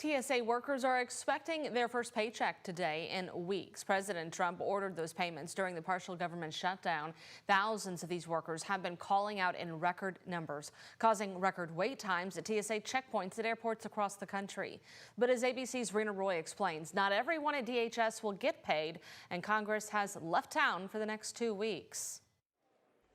TSA workers are expecting their first paycheck today in weeks. President Trump ordered those payments during the partial government shutdown. Thousands of these workers have been calling out in record numbers, causing record wait times at TSA checkpoints at airports across the country. But as ABC's Rena Roy explains, not everyone at DHS will get paid, and Congress has left town for the next 2 weeks.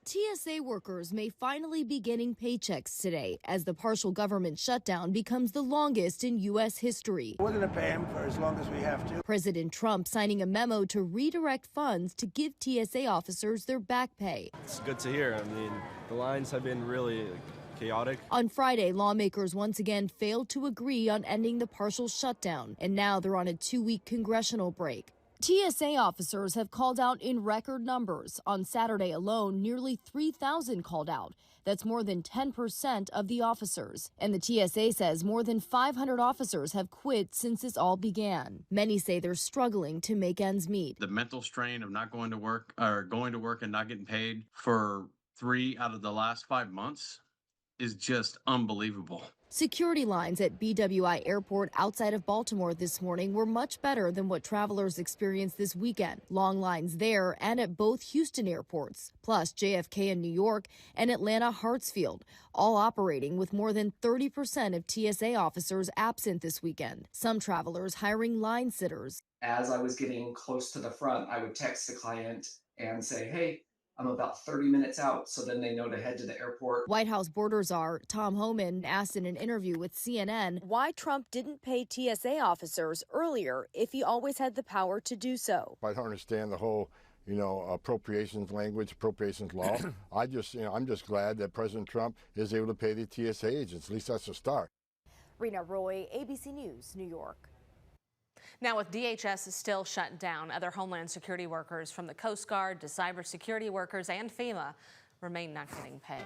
TSA workers may finally be getting paychecks today as the partial government shutdown becomes the longest in U.S. history. We're going to pay them for as long as we have to. President Trump signing a memo to redirect funds to give TSA officers their back pay. It's good to hear. I mean, the lines have been really chaotic. On Friday, lawmakers once again failed to agree on ending the partial shutdown, and now they're on a 2-week congressional break. TSA officers have called out in record numbers. On Saturday alone, nearly 3,000 called out. That's more than 10% of the officers. And the TSA says more than 500 officers have quit since this all began. Many say they're struggling to make ends meet. The mental strain of not going to work or going to work and not getting paid for 3 out of the last 5 months is just unbelievable. Security lines at BWI Airport outside of Baltimore this morning were much better than what travelers experienced this weekend. Long lines there and at both Houston airports, plus JFK in New York and Atlanta Hartsfield, all operating with more than 30% of TSA officers absent this weekend. Some travelers hiring line sitters. As I was getting close to the front, I would text the client and say, hey, I'm about 30 minutes out, so then they know to head to the airport. White House border czar Tom Homan asked in an interview with CNN why Trump didn't pay TSA officers earlier if he always had the power to do so. I don't understand the whole, appropriations language, appropriations law. I'm just glad that President Trump is able to pay the TSA agents. At least that's a start. Rena Roy, ABC News, New York. Now, with DHS still shut down, other Homeland Security workers from the Coast Guard to cybersecurity workers and FEMA remain not getting paid.